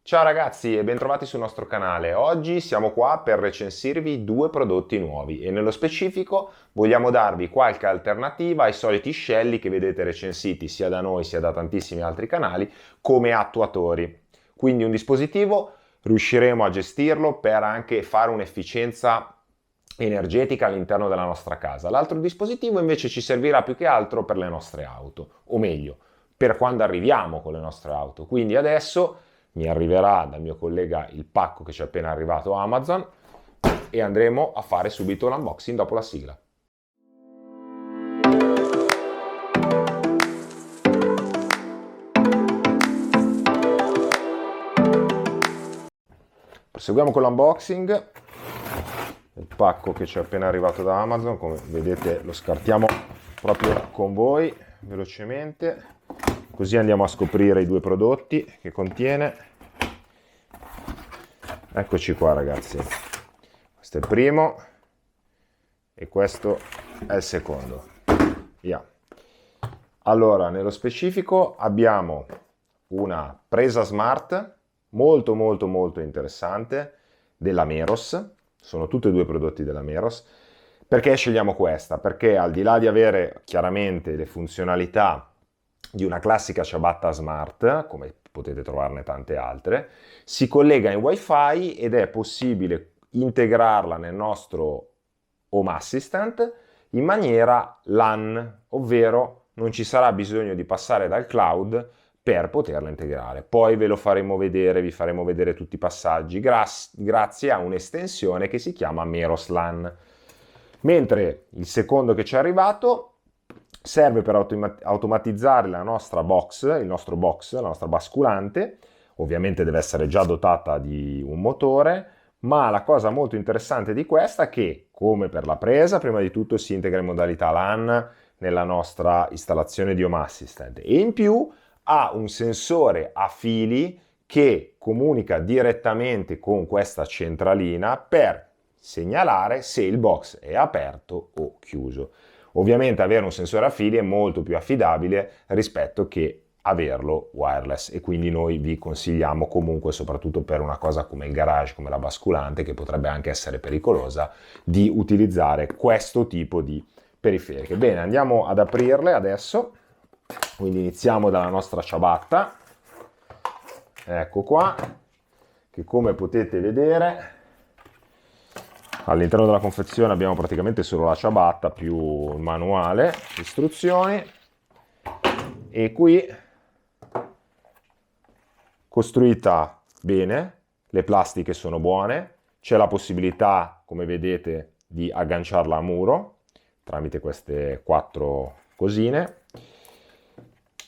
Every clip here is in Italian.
Ciao ragazzi e bentrovati sul nostro canale. Oggi siamo qua per recensirvi due prodotti nuovi e nello specifico vogliamo darvi qualche alternativa ai soliti scelli che vedete recensiti sia da noi sia da tantissimi altri canali come attuatori. Quindi un dispositivo riusciremo a gestirlo per anche fare un'efficienza energetica all'interno della nostra casa. L'altro dispositivo invece ci servirà più che altro per le nostre auto, o meglio, per quando arriviamo con le nostre auto. Quindi adesso mi arriverà dal mio collega il pacco che ci è appena arrivato a Amazon e andremo a fare subito l'unboxing dopo la sigla. Proseguiamo con l'unboxing. Il pacco che ci è appena arrivato da Amazon, come vedete lo scartiamo proprio con voi velocemente, così andiamo a scoprire i due prodotti che contiene. Eccoci qua ragazzi, questo è il primo e questo è il secondo. Via. Allora, nello specifico abbiamo una presa smart molto interessante della Meros. Sono tutti e due prodotti della Meros. Perché scegliamo questa? Perché al di là di avere chiaramente le funzionalità di una classica ciabatta smart, come potete trovarne tante altre, si collega in wifi ed è possibile integrarla nel nostro Home Assistant in maniera LAN, ovvero non ci sarà bisogno di passare dal cloud per poterla integrare. Poi ve lo faremo vedere, vi faremo vedere tutti i passaggi grazie a un'estensione che si chiama Meros LAN. Mentre il secondo che ci è arrivato serve per automatizzare la nostra box, il nostro box, la nostra basculante. Ovviamente deve essere già dotata di un motore, ma la cosa molto interessante di questa è che, come per la presa, prima di tutto si integra in modalità LAN nella nostra installazione di Home Assistant e in più ha un sensore a fili che comunica direttamente con questa centralina per segnalare se il box è aperto o chiuso. Ovviamente avere un sensore a fili è molto più affidabile rispetto che averlo wireless e quindi noi vi consigliamo comunque, soprattutto per una cosa come il garage, come la basculante, che potrebbe anche essere pericolosa, di utilizzare questo tipo di periferiche. Bene, andiamo ad aprirle adesso. Quindi iniziamo dalla nostra ciabatta. Ecco qua, che come potete vedere all'interno della confezione abbiamo praticamente solo la ciabatta più il manuale, istruzioni, e qui costruita bene, le plastiche sono buone, c'è la possibilità, come vedete, di agganciarla a muro tramite queste 4 cosine.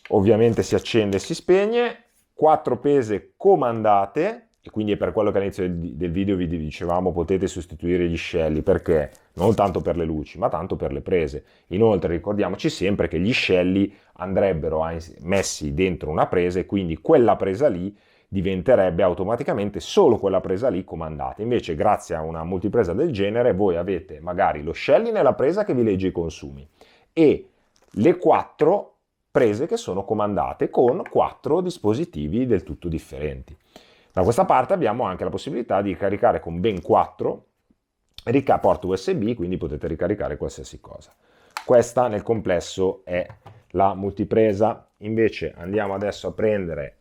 Ovviamente si accende e si spegne, 4 prese comandate, e quindi è per quello che all'inizio del video vi dicevamo potete sostituire gli scelli, perché non tanto per le luci ma tanto per le prese. Inoltre ricordiamoci sempre che gli scelli andrebbero messi dentro una presa e quindi quella presa lì diventerebbe automaticamente solo quella presa lì comandata. Invece grazie a una multipresa del genere voi avete magari lo scelli nella presa che vi legge i consumi e le 4 prese che sono comandate con 4 dispositivi del tutto differenti. Da questa parte abbiamo anche la possibilità di caricare con ben 4 porti USB, quindi potete ricaricare qualsiasi cosa. Questa nel complesso è la multipresa. Invece andiamo adesso a prendere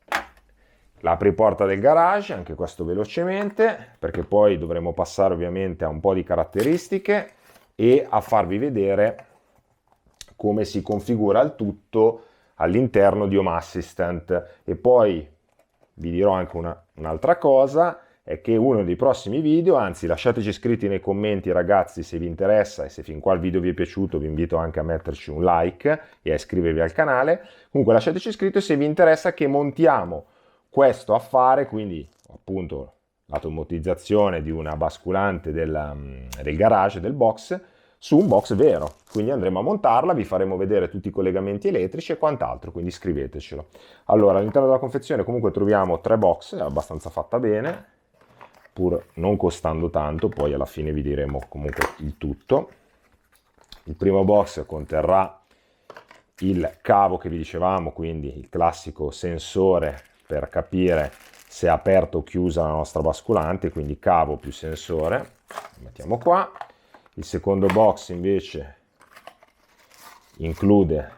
l'apriporta del garage, anche questo velocemente, perché poi dovremo passare ovviamente a un po' di caratteristiche e a farvi vedere come si configura il tutto all'interno di Home Assistant. E poi vi dirò anche un'altra cosa, è che uno dei prossimi video, anzi lasciateci scritti nei commenti ragazzi se vi interessa e se fin qua il video vi è piaciuto, vi invito anche a metterci un like e a iscrivervi al canale. Comunque lasciateci scritto se vi interessa che montiamo questo affare, quindi appunto l'automatizzazione di una basculante del garage, del box, su un box vero. Quindi andremo a montarla, vi faremo vedere tutti i collegamenti elettrici e quant'altro, quindi scrivetecelo. Allora, all'interno della confezione comunque troviamo 3 box, è abbastanza fatta bene, pur non costando tanto, poi alla fine vi diremo comunque il tutto. Il primo box conterrà il cavo che vi dicevamo, quindi il classico sensore per capire se è aperta o chiusa la nostra basculante, quindi cavo più sensore, lo mettiamo qua. Il secondo box invece include,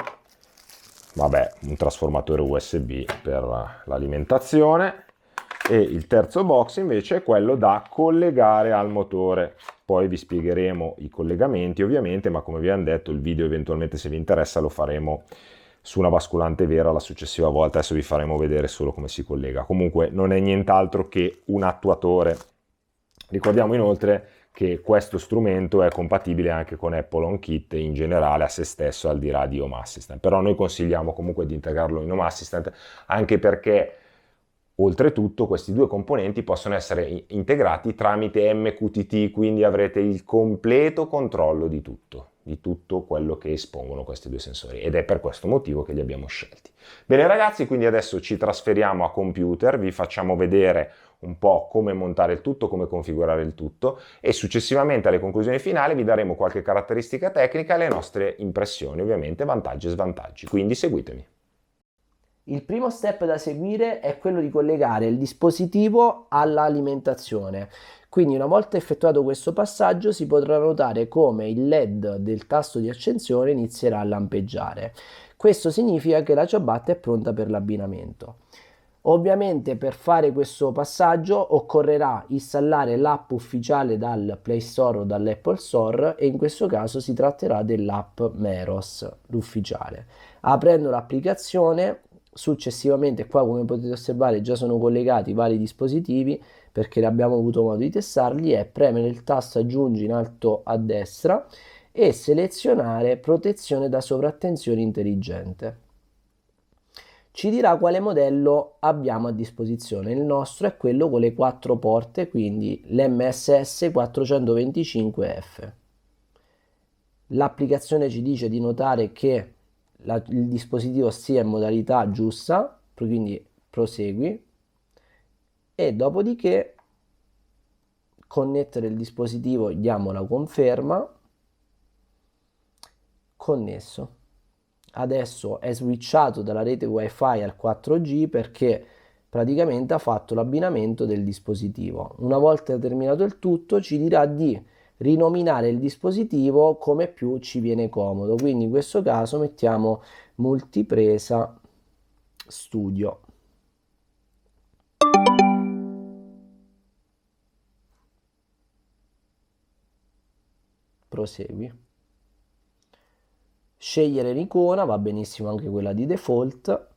vabbè, un trasformatore USB per l'alimentazione, e il terzo box invece è quello da collegare al motore. Poi vi spiegheremo i collegamenti ovviamente, ma come vi abbiamo detto il video eventualmente, se vi interessa, lo faremo su una basculante vera la successiva volta. Adesso vi faremo vedere solo come si collega. Comunque non è nient'altro che un attuatore. Ricordiamo inoltre che questo strumento è compatibile anche con Apple HomeKit in generale a se stesso, al di là di Home Assistant, però noi consigliamo comunque di integrarlo in Home Assistant, anche perché oltretutto questi due componenti possono essere integrati tramite MQTT, quindi avrete il completo controllo di tutto quello che espongono questi due sensori, ed è per questo motivo che li abbiamo scelti. Bene ragazzi, quindi adesso ci trasferiamo a computer, vi facciamo vedere un po' come montare il tutto, come configurare il tutto, e successivamente alle conclusioni finali vi daremo qualche caratteristica tecnica e le nostre impressioni, ovviamente vantaggi e svantaggi, quindi seguitemi. Il primo step da seguire è quello di collegare il dispositivo all'alimentazione. Quindi una volta effettuato questo passaggio si potrà notare come il LED del tasto di accensione inizierà a lampeggiare. Questo significa che la ciabatta è pronta per l'abbinamento. Ovviamente per fare questo passaggio occorrerà installare l'app ufficiale dal Play Store o dall'Apple Store, e in questo caso si tratterà dell'app Meros, l'ufficiale. Aprendo l'applicazione, successivamente qua come potete osservare già sono collegati vari dispositivi perché abbiamo avuto modo di testarli, e premere il tasto aggiungi in alto a destra e selezionare protezione da sovrattensione intelligente. Ci dirà quale modello abbiamo a disposizione. Il nostro è quello con le 4 porte, quindi l'MSS 425F. L'applicazione ci dice di notare che il dispositivo sia in modalità giusta, quindi prosegui, e dopodiché connettere il dispositivo, diamo la conferma, connesso. Adesso è switchato dalla rete wifi al 4G perché praticamente ha fatto l'abbinamento del dispositivo. Una volta terminato il tutto ci dirà di rinominare il dispositivo come più ci viene comodo, quindi in questo caso mettiamo multipresa studio. Prosegui. Scegliere l'icona, va benissimo anche quella di default.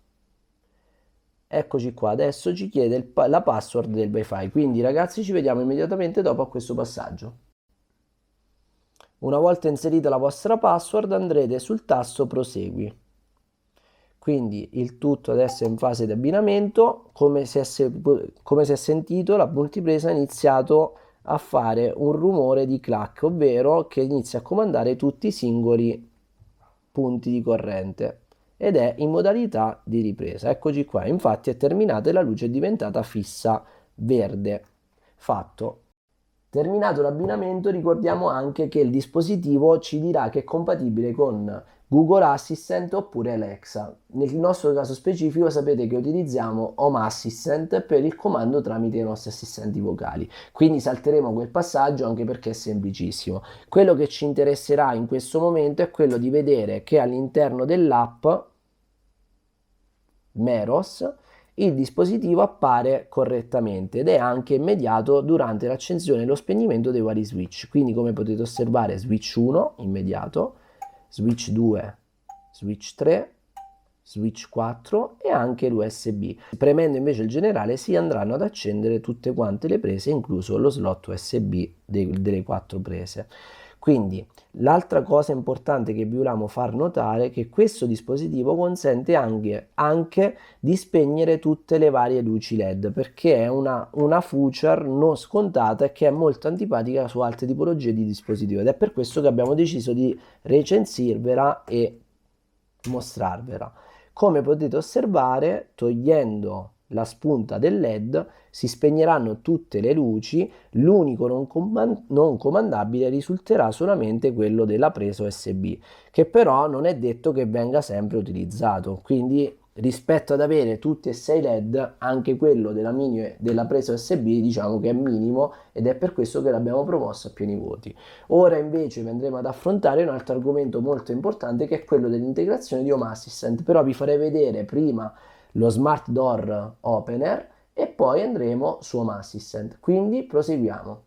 Eccoci qua, adesso ci chiede la password del wifi, quindi ragazzi ci vediamo immediatamente dopo a questo passaggio. Una volta inserita la vostra password andrete sul tasto prosegui. Quindi il tutto adesso è in fase di abbinamento. Come si è sentito, la multipresa ha iniziato a fare un rumore di clack, ovvero che inizia a comandare tutti i singoli punti di corrente, ed è in modalità di ripresa. Eccoci qua, infatti è terminata e la luce è diventata fissa verde. Fatto. Terminato l'abbinamento, ricordiamo anche che il dispositivo ci dirà che è compatibile con Google Assistant oppure Alexa. Nel nostro caso specifico sapete che utilizziamo Home Assistant per il comando tramite i nostri assistenti vocali, quindi salteremo quel passaggio anche perché è semplicissimo. Quello che ci interesserà in questo momento è quello di vedere che all'interno dell'app Meros il dispositivo appare correttamente ed è anche immediato durante l'accensione e lo spegnimento dei vari switch. Quindi come potete osservare, switch 1 immediato, switch 2, switch 3, switch 4 e anche l'USB. Premendo invece il generale si andranno ad accendere tutte quante le prese, incluso lo slot USB delle 4 prese. Quindi l'altra cosa importante che vi volevamo far notare è che questo dispositivo consente anche di spegnere tutte le varie luci LED, perché è una feature non scontata e che è molto antipatica su altre tipologie di dispositivi, ed è per questo che abbiamo deciso di recensirvela e mostrarvela. Come potete osservare, togliendo la spunta del LED si spegneranno tutte le luci, l'unico non comandabile risulterà solamente quello della presa USB, che però non è detto che venga sempre utilizzato, quindi rispetto ad avere tutti e 6 LED, anche quello della presa USB diciamo che è minimo, ed è per questo che l'abbiamo promosso a pieni voti. Ora invece andremo ad affrontare un altro argomento molto importante, che è quello dell'integrazione di Home Assistant, però vi farei vedere prima lo Smart Door Opener e poi andremo su Home Assistant. Quindi proseguiamo.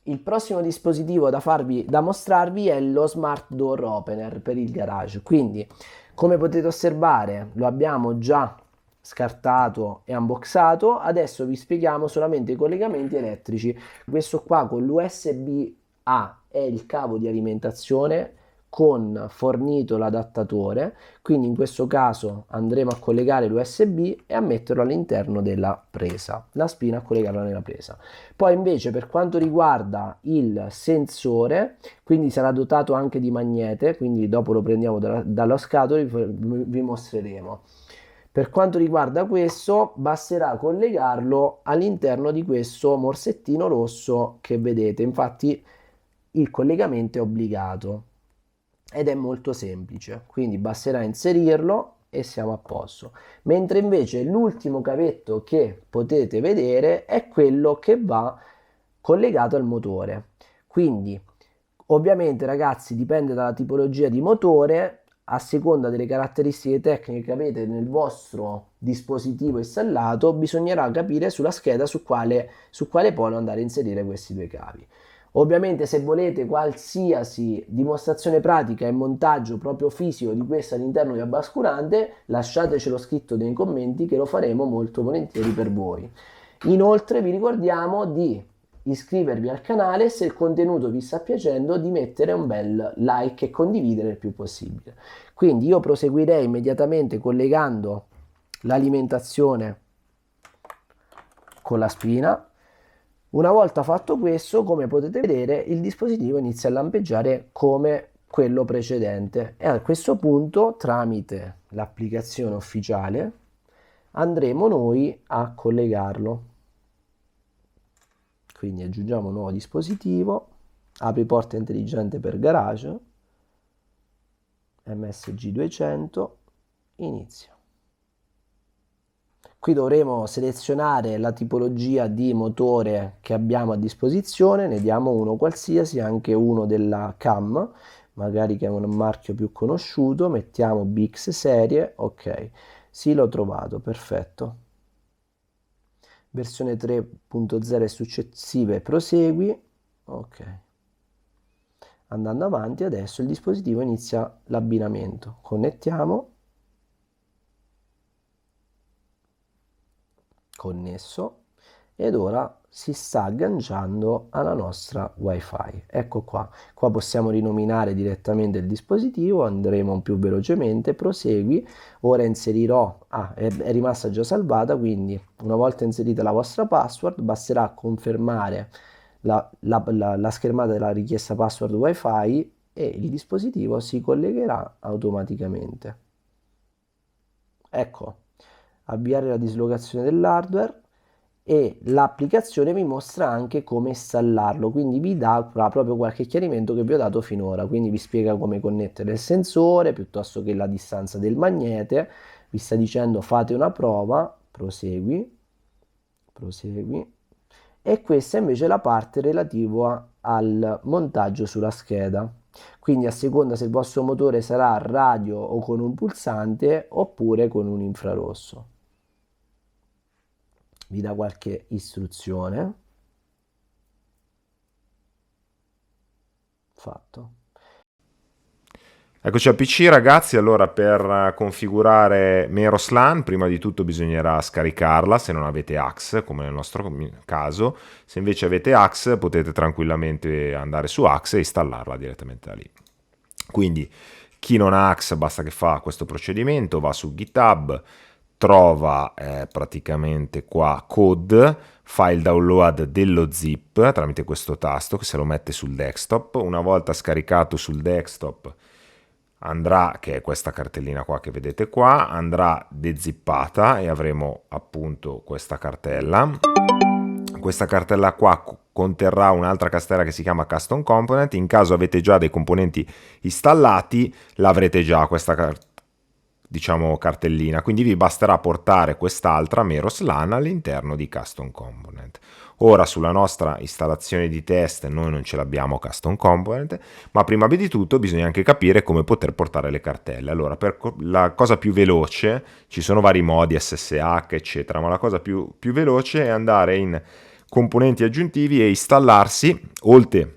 Il prossimo dispositivo da mostrarvi è lo Smart Door Opener per il garage. Quindi, come potete osservare, lo abbiamo già scartato e unboxato. Adesso vi spieghiamo solamente i collegamenti elettrici. Questo qua con l'USB-A è il cavo di alimentazione con fornito l'adattatore, quindi in questo caso andremo a collegare l'USB e a metterlo all'interno della presa, la spina a collegarla nella presa. Poi invece per quanto riguarda il sensore, quindi sarà dotato anche di magnete, quindi dopo lo prendiamo dallo scatolo e vi mostreremo. Per quanto riguarda questo, basterà collegarlo all'interno di questo morsettino rosso che vedete, infatti il collegamento è obbligato ed è molto semplice, quindi basterà inserirlo e siamo a posto. Mentre invece l'ultimo cavetto che potete vedere è quello che va collegato al motore. Quindi ovviamente ragazzi dipende dalla tipologia di motore, a seconda delle caratteristiche tecniche che avete nel vostro dispositivo installato, bisognerà capire sulla scheda su quale polo andare a inserire questi due cavi. Ovviamente se volete qualsiasi dimostrazione pratica e montaggio proprio fisico di questo all'interno di Abbascurante, lasciatecelo scritto nei commenti che lo faremo molto volentieri per voi. Inoltre vi ricordiamo di iscrivervi al canale, se il contenuto vi sta piacendo, di mettere un bel like e condividere il più possibile. Quindi io proseguirei immediatamente collegando l'alimentazione con la spina. Una volta fatto questo, come potete vedere, il dispositivo inizia a lampeggiare come quello precedente e a questo punto, tramite l'applicazione ufficiale, andremo noi a collegarlo. Quindi aggiungiamo un nuovo dispositivo, apri porta intelligente per garage, MSG 200, inizia. Qui dovremo selezionare la tipologia di motore che abbiamo a disposizione, ne diamo uno qualsiasi, anche uno della CAM, magari che è un marchio più conosciuto, mettiamo BX serie, ok, sì l'ho trovato, perfetto. Versione 3.0 e successive prosegui, ok. Andando avanti adesso il dispositivo inizia l'abbinamento, connettiamo. Connesso ed ora si sta agganciando alla nostra wifi. Ecco qua possiamo rinominare direttamente il dispositivo, andremo più velocemente, prosegui. Ora inserirò, è rimasta già salvata, quindi una volta inserita la vostra password basterà confermare la schermata della richiesta password wifi e il dispositivo si collegherà automaticamente. Ecco, avviare la dislocazione dell'hardware e l'applicazione vi mostra anche come installarlo, quindi vi dà proprio qualche chiarimento che vi ho dato finora, quindi vi spiega come connettere il sensore piuttosto che la distanza del magnete, vi sta dicendo fate una prova, prosegui, e questa invece è la parte relativa al montaggio sulla scheda. Quindi a seconda se il vostro motore sarà a radio o con un pulsante oppure con un infrarosso. Vi dà qualche istruzione. Fatto. Eccoci al PC ragazzi, allora per configurare Meroslan prima di tutto bisognerà scaricarla se non avete Axe come nel nostro caso, se invece avete Axe potete tranquillamente andare su Axe e installarla direttamente da lì. Quindi chi non ha Axe basta che fa questo procedimento, va su GitHub, trova praticamente qua code, fa il download dello zip tramite questo tasto che se lo mette sul desktop, una volta scaricato sul desktop andrà, che è questa cartellina qua che vedete qua, andrà dezippata e avremo appunto questa cartella. Questa cartella qua conterrà un'altra cartella che si chiama Custom Component. In caso avete già dei componenti installati, l'avrete già questa diciamo cartellina, quindi vi basterà portare quest'altra Meros LAN all'interno di Custom Component. Ora sulla nostra installazione di test noi non ce l'abbiamo Custom Component, ma prima di tutto bisogna anche capire come poter portare le cartelle. Allora, per la cosa più veloce, ci sono vari modi SSH eccetera, ma la cosa più veloce è andare in componenti aggiuntivi e installarsi, oltre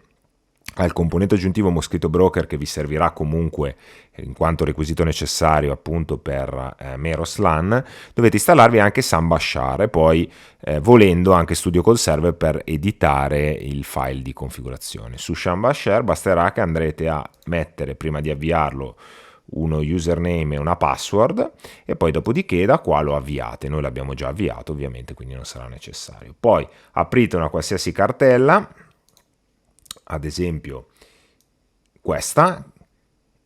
al componente aggiuntivo Mosquito Broker che vi servirà comunque in quanto requisito necessario appunto per Meros LAN, dovete installarvi anche Samba Share e poi volendo anche Studio Call Server per editare il file di configurazione. Su Samba Share basterà che andrete a mettere prima di avviarlo uno username e una password e poi dopodiché da qua lo avviate. Noi l'abbiamo già avviato ovviamente, quindi non sarà necessario. Poi aprite una qualsiasi cartella, ad esempio questa,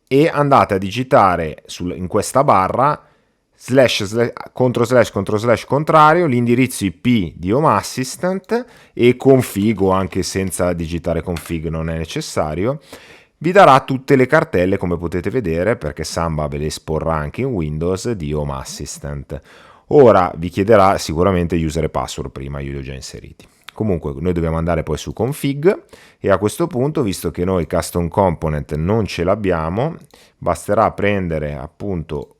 e andate a digitare in questa barra // contrario l'indirizzo IP di Home Assistant e config, o anche senza digitare config non è necessario. Vi darà tutte le cartelle, come potete vedere, perché Samba ve le esporrà anche in Windows, di Home Assistant. Ora vi chiederà sicuramente user e password, prima io li ho già inseriti. Comunque noi dobbiamo andare poi su config e a questo punto, visto che noi custom component non ce l'abbiamo, basterà prendere appunto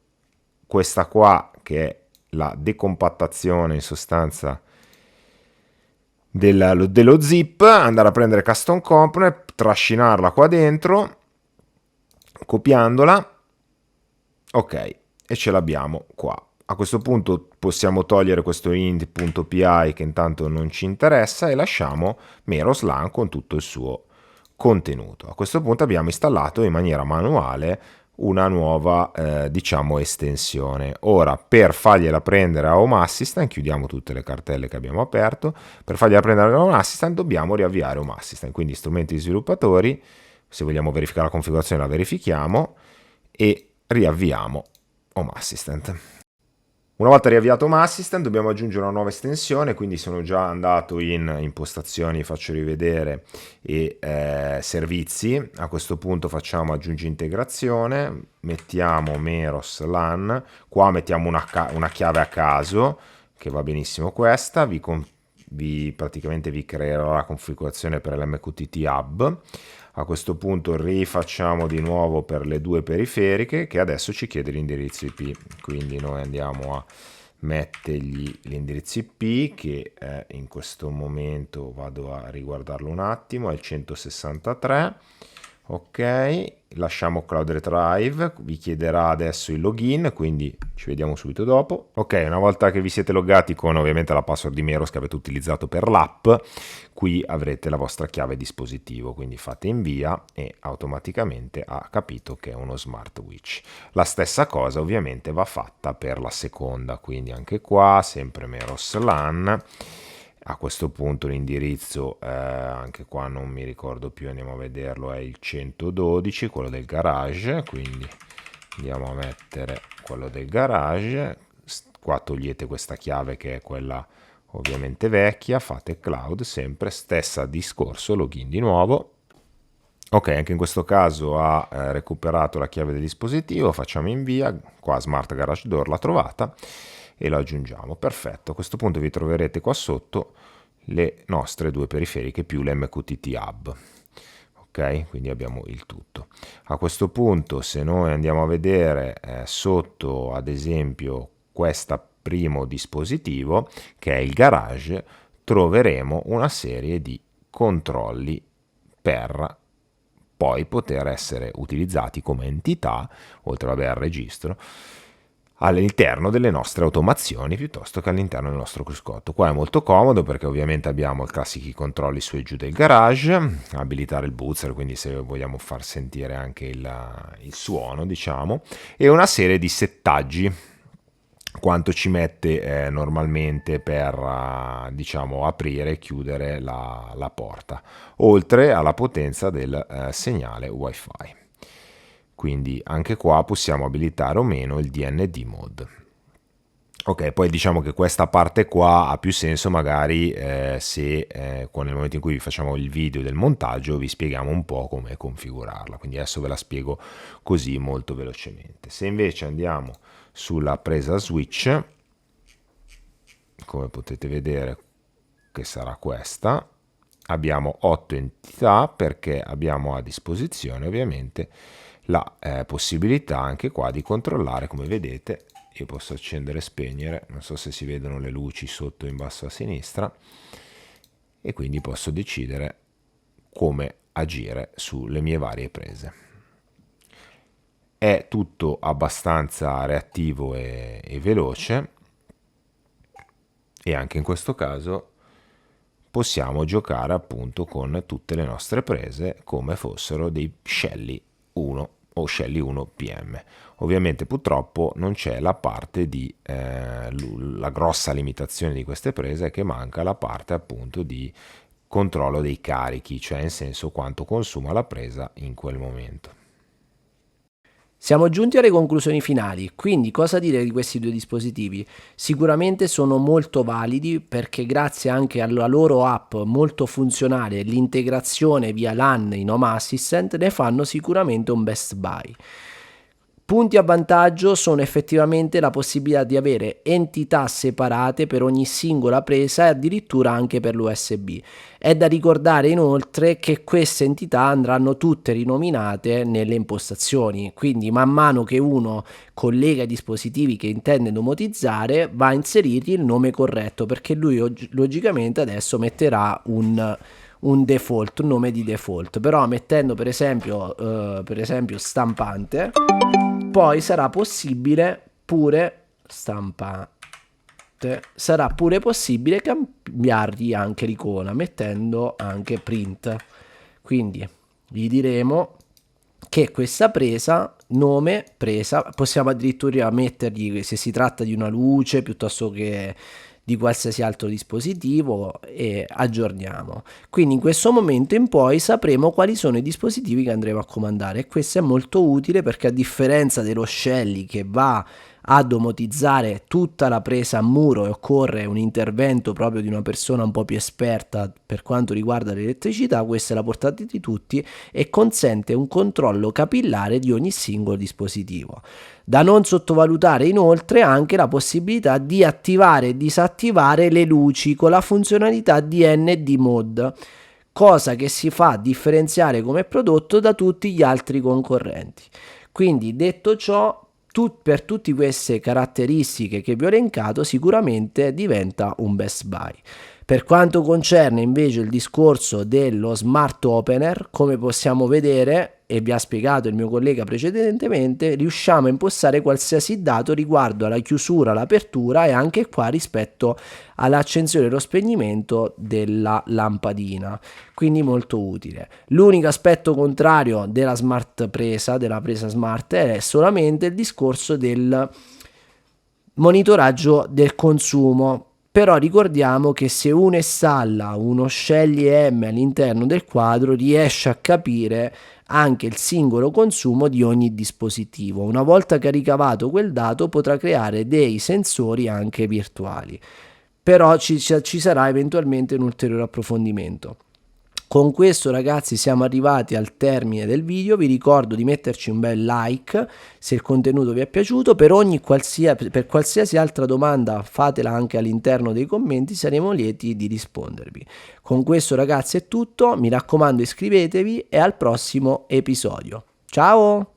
questa qua che è la decompattazione in sostanza dello zip, andare a prendere custom component, trascinarla qua dentro, copiandola, ok, e ce l'abbiamo qua. A questo punto possiamo togliere questo int.py che intanto non ci interessa e lasciamo Meros LAN con tutto il suo contenuto. A questo punto abbiamo installato in maniera manuale una nuova diciamo estensione. Ora, per fargliela prendere a Home Assistant, chiudiamo tutte le cartelle che abbiamo aperto, per fargliela prendere a Home Assistant dobbiamo riavviare Home Assistant, quindi strumenti di sviluppatori, se vogliamo verificare la configurazione la verifichiamo e riavviamo Home Assistant. Una volta riavviato Home Assistant dobbiamo aggiungere una nuova estensione, quindi sono già andato in impostazioni, faccio rivedere, e servizi. A questo punto facciamo aggiungi integrazione, mettiamo Meros LAN, qua mettiamo una chiave a caso, che va benissimo questa, praticamente vi creerò la configurazione per l'MQTT Hub. A questo punto rifacciamo di nuovo per le due periferiche che adesso ci chiede l'indirizzo IP, quindi noi andiamo a mettergli l'indirizzo IP che è, in questo momento vado a riguardarlo un attimo, è il 163. Ok, lasciamo Cloud Retrieve, vi chiederà adesso il login, quindi ci vediamo subito dopo. Ok, una volta che vi siete loggati con ovviamente la password di Meros che avete utilizzato per l'app, qui avrete la vostra chiave dispositivo, quindi fate invia e automaticamente ha capito che è uno Smart Switch. La stessa cosa ovviamente va fatta per la seconda, quindi anche qua sempre Meros LAN. A questo punto l'indirizzo, anche qua non mi ricordo più, andiamo a vederlo, è il 112, quello del garage, quindi andiamo a mettere quello del garage, qua togliete questa chiave che è quella ovviamente vecchia, fate cloud, sempre stessa discorso, login di nuovo. Ok, anche in questo caso ha recuperato la chiave del dispositivo, facciamo invia, qua Smart Garage Door l'ha trovata, e lo aggiungiamo. Perfetto, a questo punto vi troverete qua sotto le nostre due periferiche più l'MQTT Hub. Ok, quindi abbiamo il tutto. A questo punto, se noi andiamo a vedere sotto ad esempio questo primo dispositivo che è il garage, troveremo una serie di controlli per poi poter essere utilizzati come entità, oltre al registro, all'interno delle nostre automazioni piuttosto che all'interno del nostro cruscotto. Qua è molto comodo perché ovviamente abbiamo i classici controlli su e giù del garage, abilitare il buzzer, quindi se vogliamo far sentire anche il suono, diciamo, e una serie di settaggi, quanto ci mette normalmente per diciamo aprire e chiudere la porta, oltre alla potenza del segnale wifi. Quindi anche qua possiamo abilitare o meno il DND mode. Ok, poi diciamo che questa parte qua ha più senso magari se nel momento in cui vi facciamo il video del montaggio vi spieghiamo un po' come configurarla, quindi adesso ve la spiego così molto velocemente. Se invece andiamo sulla presa switch, come potete vedere che sarà questa. Abbiamo 8 entità perché abbiamo a disposizione ovviamente la possibilità anche qua di controllare, come vedete. Io posso accendere e spegnere, non so se si vedono le luci sotto in basso a sinistra, e quindi posso decidere come agire sulle mie varie prese. È tutto abbastanza reattivo e veloce, e anche in questo caso possiamo giocare appunto con tutte le nostre prese come fossero dei Shelly 1 o Shelly 1 PM. Ovviamente purtroppo non c'è la parte di la grossa limitazione di queste prese è che manca la parte appunto di controllo dei carichi, cioè in senso quanto consuma la presa in quel momento. Siamo giunti alle conclusioni finali, quindi cosa dire di questi due dispositivi? Sicuramente sono molto validi perché grazie anche alla loro app molto funzionale e l'integrazione via LAN in Home Assistant ne fanno sicuramente un best buy. Punti a vantaggio sono effettivamente la possibilità di avere entità separate per ogni singola presa e addirittura anche per l'USB. È da ricordare inoltre che queste entità andranno tutte rinominate nelle impostazioni, quindi man mano che uno collega i dispositivi che intende domotizzare va a inserirgli il nome corretto, perché lui logicamente adesso metterà un default, un nome di default, però mettendo per esempio stampante, poi sarà possibile pure sarà pure possibile cambiargli anche l'icona mettendo anche print. Quindi gli diremo che questa presa, nome presa, possiamo addirittura mettergli se si tratta di una luce piuttosto che di qualsiasi altro dispositivo, e aggiorniamo. Quindi in questo momento in poi sapremo quali sono i dispositivi che andremo a comandare, e questo è molto utile perché a differenza dello Shelly che va a domotizzare tutta la presa a muro e occorre un intervento proprio di una persona un po' più esperta per quanto riguarda l'elettricità, questa è la portata di tutti e consente un controllo capillare di ogni singolo dispositivo. Da non sottovalutare inoltre anche la possibilità di attivare e disattivare le luci con la funzionalità di ND Mode, cosa che si fa differenziare come prodotto da tutti gli altri concorrenti. Quindi detto ciò, per tutte queste caratteristiche che vi ho elencato sicuramente diventa un best buy. Per quanto concerne invece il discorso dello Smart Opener, come possiamo vedere e vi ha spiegato il mio collega precedentemente, riusciamo a impostare qualsiasi dato riguardo alla chiusura, l'apertura e anche qua rispetto all'accensione e lo spegnimento della lampadina, quindi molto utile. L'unico aspetto contrario della della presa smart è solamente il discorso del monitoraggio del consumo. Però ricordiamo che se uno installa uno Shelly EM all'interno del quadro riesce a capire anche il singolo consumo di ogni dispositivo. Una volta che ha ricavato quel dato potrà creare dei sensori anche virtuali. Però ci sarà eventualmente un ulteriore approfondimento. Con questo ragazzi siamo arrivati al termine del video, vi ricordo di metterci un bel like se il contenuto vi è piaciuto, per qualsiasi altra domanda fatela anche all'interno dei commenti, saremo lieti di rispondervi. Con questo ragazzi è tutto, mi raccomando iscrivetevi e al prossimo episodio. Ciao!